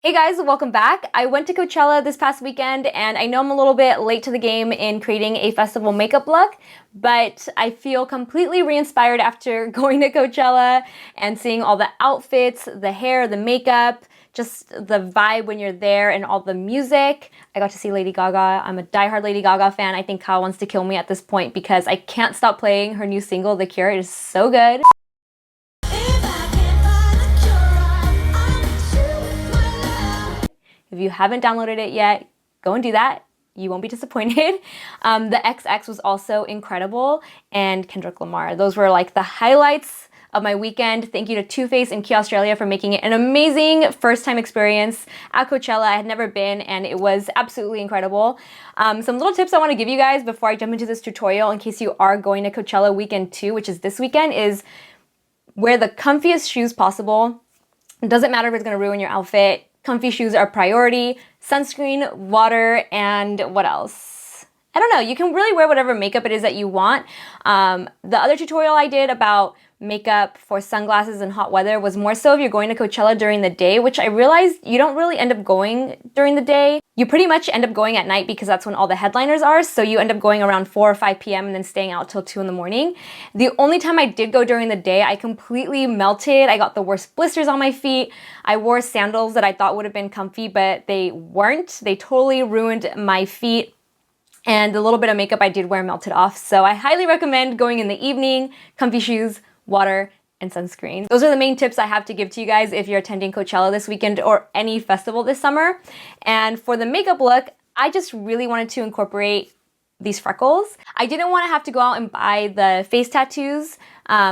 Hey guys, welcome back. I went to Coachella this past weekend and I know I'm a little bit late to the game in creating a festival makeup look, but I feel completely re-inspired after going to Coachella and seeing all the outfits, the hair, the makeup, just the vibe when you're there and all the music. I got to see Lady Gaga. I'm a diehard Lady Gaga fan. I think Kyle wants to kill me at this point because I can't stop playing her new single, The Cure. It is so good. If you haven't downloaded it yet, go and do that. You won't be disappointed. The XX was also incredible, and Kendrick Lamar. Those were like the highlights of my weekend. Thank you to Too Faced and Key Australia for making it an amazing first-time experience at Coachella. I had never been, and it was absolutely incredible. Some little tips I want to give you guys before I jump into this tutorial in case you are going to Coachella weekend 2, which is this weekend, is wear the comfiest shoes possible. It doesn't matter if it's going to ruin your outfit. Comfy shoes are priority, sunscreen, water, and what else? I don't know, you can really wear whatever makeup it is that you want. The other tutorial I did about makeup for sunglasses in hot weather was more so if you're going to Coachella during the day, which I realized you don't really end up going during the day. You pretty much end up going at night because that's when all the headliners are, so you end up going around 4 or 5 p.m. and then staying out till 2 in the morning. The only time I did go during the day, I completely melted. I got the worst blisters on my feet. I wore sandals that I thought would have been comfy, but they weren't. They totally ruined my feet. And the little bit of makeup I did wear melted off. So I highly recommend going in the evening, comfy shoes, water, and sunscreen. Those are the main tips I have to give to you guys if you're attending Coachella this weekend or any festival this summer. And for the makeup look, I just really wanted to incorporate these freckles. I didn't want to have to go out and buy the face tattoos,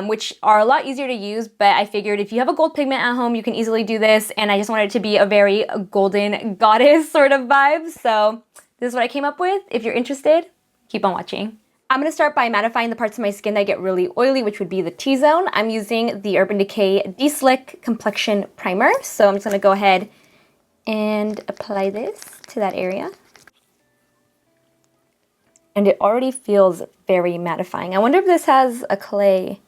which are a lot easier to use, but I figured if you have a gold pigment at home, you can easily do this, and I just wanted it to be a very golden goddess sort of vibe. So this is what I came up with. If you're interested, keep on watching. I'm going to start by mattifying the parts of my skin that get really oily, which would be the T-zone. I'm using the Urban Decay De-Slick Complexion Primer. So I'm just going to go ahead and apply this to that area. And it already feels very mattifying. I wonder if this has a clay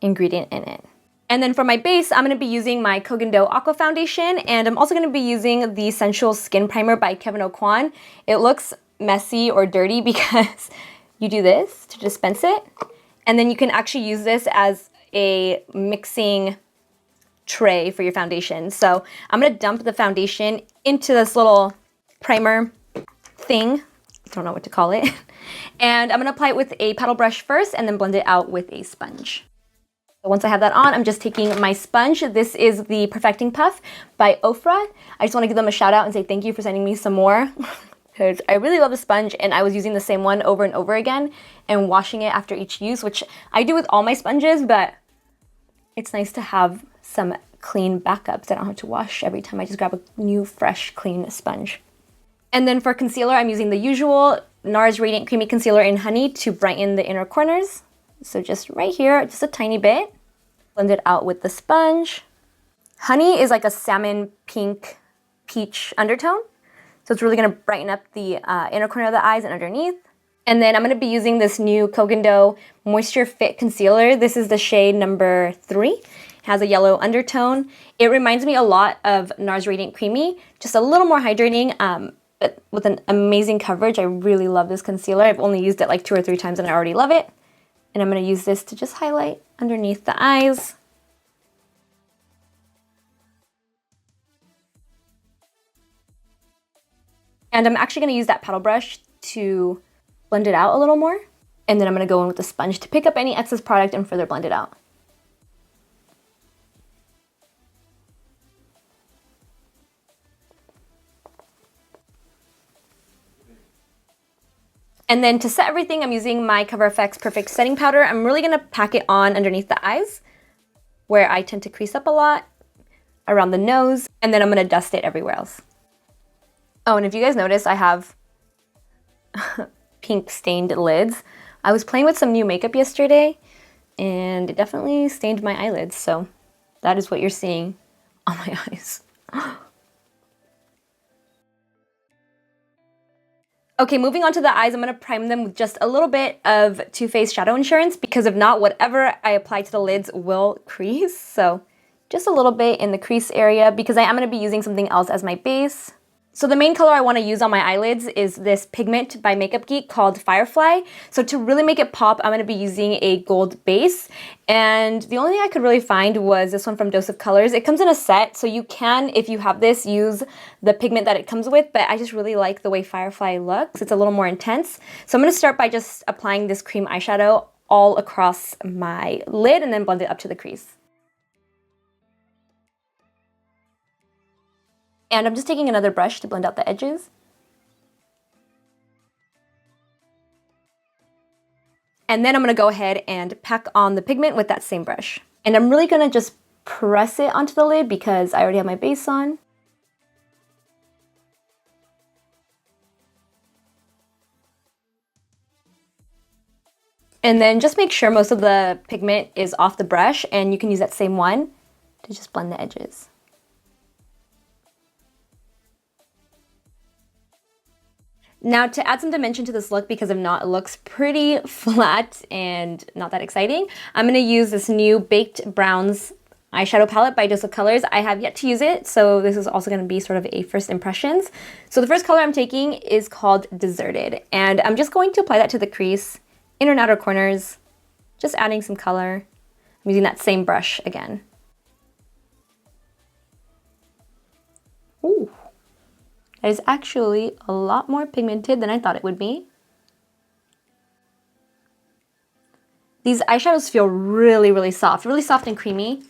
ingredient in it. And then for my base, I'm going to be using my Kogan Do Aqua Foundation, and I'm also going to be using the Sensual Skin Primer by KEVYN AUCOIN. It looks messy or dirty because you do this to dispense it, and then you can actually use this as a mixing tray for your foundation. So I'm going to dump the foundation into this little primer thing. I don't know what to call it. And I'm going to apply it with a paddle brush first and then blend it out with a sponge. So once I have that on, I'm just taking my sponge. This is the Perfecting Puff by Ofra. I just want to give them a shout out and say thank you for sending me some more because I really love the sponge, and I was using the same one over and over again and washing it after each use, which I do with all my sponges, but it's nice to have some clean backups. I don't have to wash every time. I just grab a new, fresh, clean sponge. And then for concealer, I'm using the usual NARS Radiant Creamy Concealer in Honey to brighten the inner corners. So just right here, just a tiny bit. Blend it out with the sponge. Honey is like a salmon pink peach undertone. So it's really going to brighten up the inner corner of the eyes and underneath. And then I'm going to be using this new Kogan Do Moisture Fit Concealer. This is the shade number 3. It has a yellow undertone. It reminds me a lot of NARS Radiant Creamy, just a little more hydrating, but with an amazing coverage. I really love this concealer. I've only used it like 2 or 3 times and I already love it. And I'm going to use this to just highlight underneath the eyes. And I'm actually going to use that paddle brush to blend it out a little more. And then I'm going to go in with the sponge to pick up any excess product and further blend it out. And then to set everything, I'm using my Cover FX Perfect Setting Powder. I'm really going to pack it on underneath the eyes, where I tend to crease up a lot, around the nose, and then I'm going to dust it everywhere else. Oh, and if you guys notice, I have pink stained lids. I was playing with some new makeup yesterday, and it definitely stained my eyelids, so that is what you're seeing on my eyes. Okay, moving on to the eyes, I'm going to prime them with just a little bit of Too Faced Shadow Insurance, because if not, whatever I apply to the lids will crease. So just a little bit in the crease area because I am going to be using something else as my base. So the main color I want to use on my eyelids is this pigment by Makeup Geek called Firefly. So to really make it pop, I'm going to be using a gold base. And the only thing I could really find was this one from Dose of Colors. It comes in a set, so you can, if you have this, use the pigment that it comes with, but I just really like the way Firefly looks. It's a little more intense. So I'm going to start by just applying this cream eyeshadow all across my lid and then blend it up to the crease. And I'm just taking another brush to blend out the edges. And then I'm going to go ahead and pack on the pigment with that same brush. And I'm really going to just press it onto the lid because I already have my base on. And then just make sure most of the pigment is off the brush, and you can use that same one to just blend the edges. Now to add some dimension to this look, because if not, it looks pretty flat and not that exciting, I'm going to use this new Baked Browns eyeshadow palette by Dose of Colors. I have yet to use it, so this is also going to be sort of a first impressions. So the first color I'm taking is called Deserted, and I'm just going to apply that to the crease, inner and outer corners, just adding some color. I'm using that same brush again. Ooh. That is actually a lot more pigmented than I thought it would be. These eyeshadows feel really soft and creamy.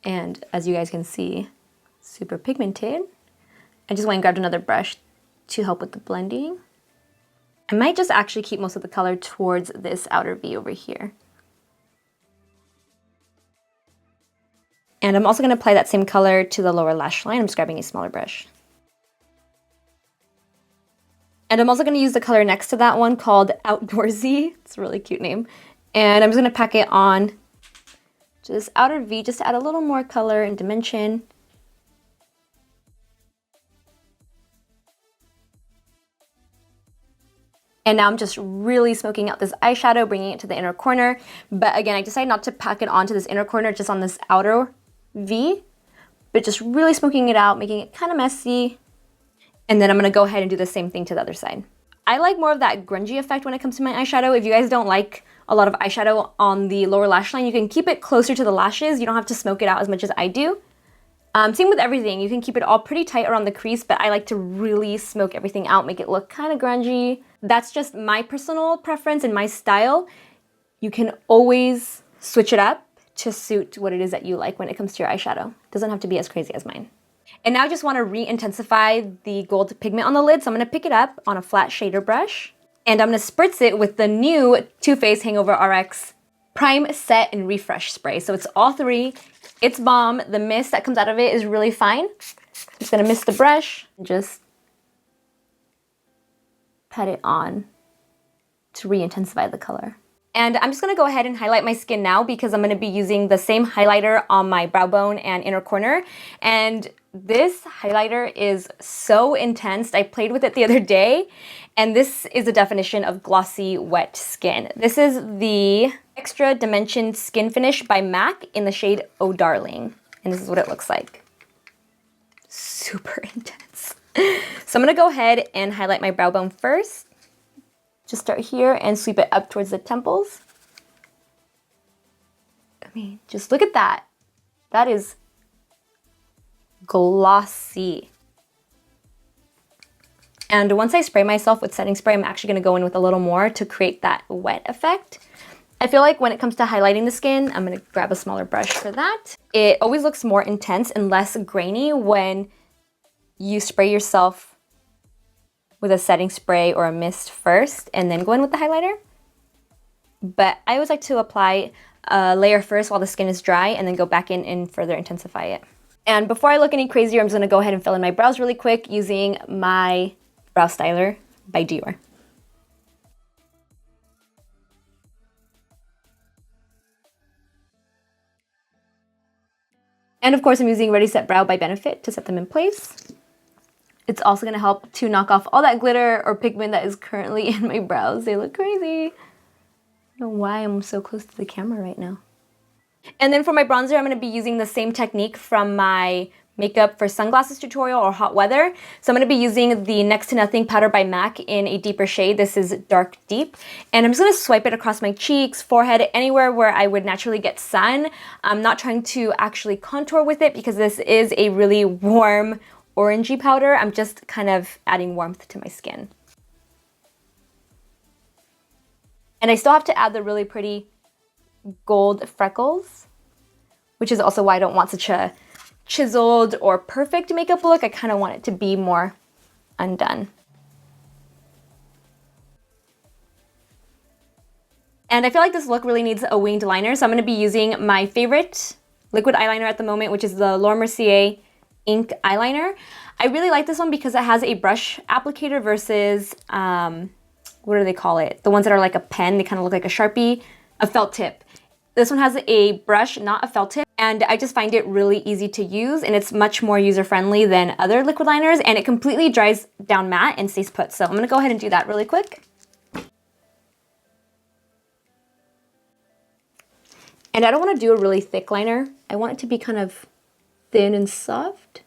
And as you guys can see, super pigmented. I just went and grabbed another brush to help with the blending. I might just actually keep most of the color towards this outer V over here. And I'm also going to apply that same color to the lower lash line. I'm just grabbing a smaller brush. And I'm also going to use the color next to that one called Outdoorsy. It's a really cute name. And I'm just going to pack it on to this outer V just to add a little more color and dimension. And now I'm just really smoking out this eyeshadow, bringing it to the inner corner. But again, I decided not to pack it onto this inner corner, just on this outer V, but just really smoking it out, making it kind of messy. And then I'm going to go ahead and do the same thing to the other side. I like more of that grungy effect when it comes to my eyeshadow. If you guys don't like a lot of eyeshadow on the lower lash line, you can keep it closer to the lashes. You don't have to smoke it out as much as I do. Same with everything. You can keep it all pretty tight around the crease, but I like to really smoke everything out, make it look kind of grungy. That's just my personal preference and my style. You can always switch it up to suit what it is that you like when it comes to your eyeshadow. It doesn't have to be as crazy as mine. And now I just want to re-intensify the gold pigment on the lid, so I'm going to pick it up on a flat shader brush, and I'm going to spritz it with the new Too Faced Hangover RX Prime, Set, and Refresh spray. So it's all three. It's bomb. The mist that comes out of it is really fine. I'm just going to mist the brush and just pat it on to re-intensify the color. And I'm just going to go ahead and highlight my skin now because I'm going to be using the same highlighter on my brow bone and inner corner. And this highlighter is so intense. I played with it the other day, and this is the definition of glossy, wet skin. This is the Extra Dimension Skin Finish by MAC in the shade Oh Darling. And this is what it looks like. Super intense. So I'm going to go ahead and highlight my brow bone first. Just start here and sweep it up towards the temples. I mean, just look at that. That is glossy. And once I spray myself with setting spray, I'm actually going to go in with a little more to create that wet effect. I feel like when it comes to highlighting the skin, I'm going to grab a smaller brush for that. It always looks more intense and less grainy when you spray yourself with a setting spray or a mist first and then go in with the highlighter. But I always like to apply a layer first while the skin is dry and then go back in and further intensify it. And before I look any crazier, I'm just going to go ahead and fill in my brows really quick using my brow styler by DIOR. And of course, I'm using Ready Set Brow by Benefit to set them in place. It's also going to help to knock off all that glitter or pigment that is currently in my brows. They look crazy. I don't know why I'm so close to the camera right now. And then for my bronzer, I'm going to be using the same technique from my makeup for sunglasses tutorial or hot weather. So I'm going to be using the Next to Nothing powder by MAC in a deeper shade. This is dark deep. And I'm just going to swipe it across my cheeks, forehead, anywhere where I would naturally get sun. I'm not trying to actually contour with it because this is a really warm orangey powder. I'm just kind of adding warmth to my skin. And I still have to add the really pretty gold freckles, which is also why I don't want such a chiseled or perfect makeup look. I kind of want it to be more undone. And I feel like this look really needs a winged liner, so I'm going to be using my favorite liquid eyeliner at the moment, which is the Laura Mercier Ink Eyeliner. I really like this one because it has a brush applicator versus, what do they call it? The ones that are like a pen, they kind of look like a Sharpie, a felt tip. This one has a brush, not a felt tip, and I just find it really easy to use, and it's much more user-friendly than other liquid liners, and it completely dries down matte and stays put. So I'm gonna go ahead and do that really quick. And I don't wanna do a really thick liner. I want it to be kind of thin and soft.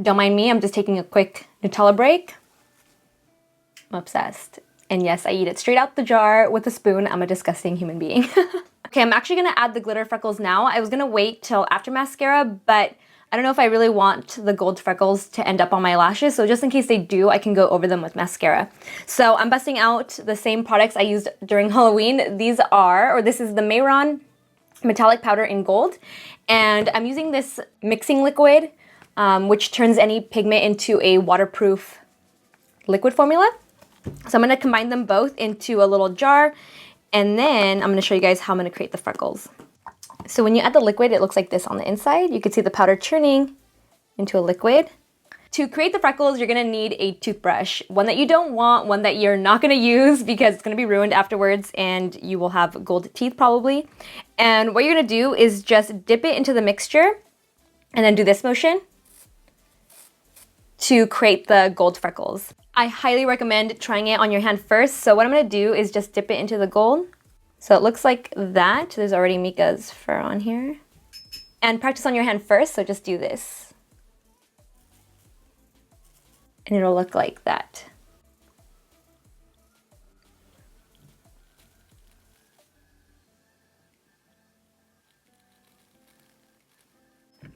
Don't mind me, I'm just taking a quick Nutella break. I'm obsessed. And yes, I eat it straight out the jar with a spoon. I'm a disgusting human being. Okay, I'm actually gonna add the glitter freckles now. I was gonna wait till after mascara, but I don't know if I really want the gold freckles to end up on my lashes, so just in case they do, I can go over them with mascara. So I'm busting out the same products I used during Halloween. This is the MEHRON metallic powder in gold, and I'm using this mixing liquid, which turns any pigment into a waterproof liquid formula. So I'm going to combine them both into a little jar, and then I'm going to show you guys how I'm going to create the freckles. So when you add the liquid, it looks like this on the inside. You can see the powder churning into a liquid. To create the freckles, you're going to need a toothbrush, one that you don't want, one that you're not going to use because it's going to be ruined afterwards and you will have gold teeth probably. And what you're going to do is just dip it into the mixture and then do this motion to create the gold freckles. I highly recommend trying it on your hand first. So what I'm going to do is just dip it into the gold. So it looks like that. There's already Mika's fur on here. And practice on your hand first, so just do this. And it'll look like that.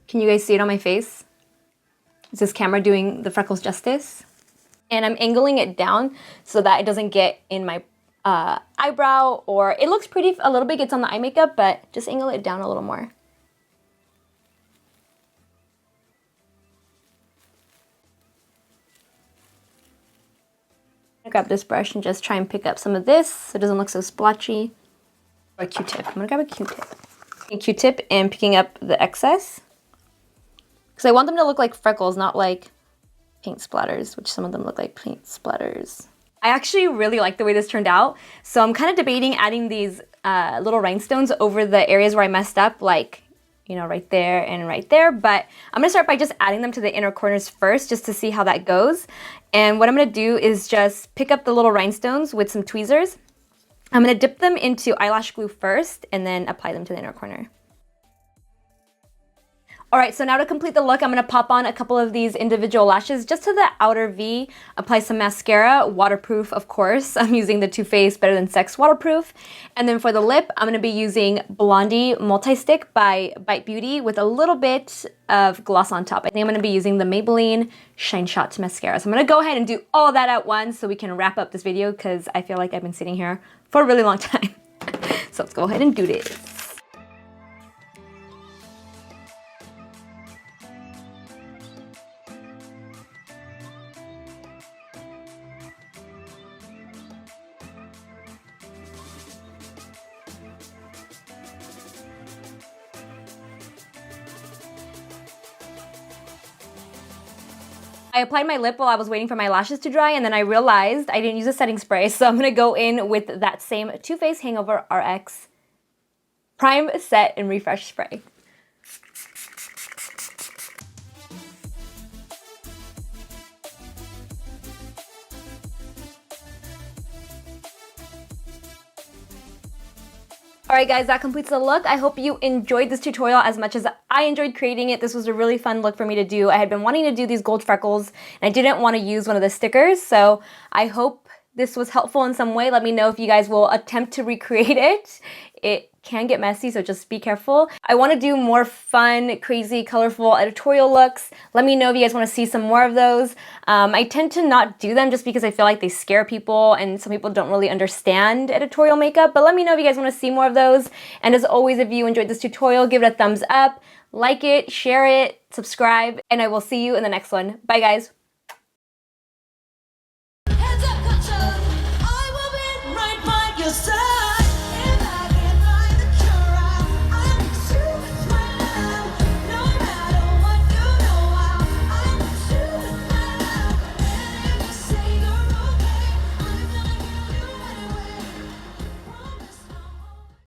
Can you guys see it on my face? Is this camera doing the freckles justice? And I'm angling it down so that it doesn't get in my eyebrow, or it looks pretty a little bit gets on the eye makeup, but just angle it down a little more. Grab this brush and just try and pick up some of this so it doesn't look so splotchy. Or a Q-tip. I'm gonna grab a Q-tip. A Q-tip and picking up the excess. Because I want them to look like freckles, not like paint splatters, which some of them look like paint splatters. I actually really like the way this turned out. So I'm kind of debating adding these little rhinestones over the areas where I messed up, like, you know, right there and right there. But I'm gonna start by just adding them to the inner corners first, just to see how that goes. And what I'm gonna do is just pick up the little rhinestones with some tweezers. I'm gonna dip them into eyelash glue first and then apply them to the inner corner. All right, so now to complete the look, I'm gonna pop on a couple of these individual lashes just to the outer V, apply some mascara, waterproof, of course. I'm using the Too Faced Better Than Sex waterproof. And then for the lip, I'm gonna be using Blondie Multi-Stick by Bite Beauty with a little bit of gloss on top. I think I'm gonna be using the Maybelline Shine Shot mascara. So I'm gonna go ahead and do all that at once so we can wrap up this video because I feel like I've been sitting here for a really long time. So let's go ahead and do this. I applied my lip while I was waiting for my lashes to dry, and then I realized I didn't use a setting spray, so I'm gonna go in with that same Too Faced Hangover RX Prime Set and Refresh Spray. Alright guys, that completes the look. I hope you enjoyed this tutorial as much as I enjoyed creating it. This was a really fun look for me to do. I had been wanting to do these gold freckles and I didn't want to use one of the stickers, so I hope this was helpful in some way. Let me know if you guys will attempt to recreate it. It can get messy, so just be careful. I want to do more fun, crazy, colorful editorial looks. Let me know if you guys want to see some more of those. I tend to not do them just because I feel like they scare people and some people don't really understand editorial makeup, but let me know if you guys want to see more of those. And as always, if you enjoyed this tutorial, give it a thumbs up, like it, share it, subscribe, and I will see you in the next one. Bye guys.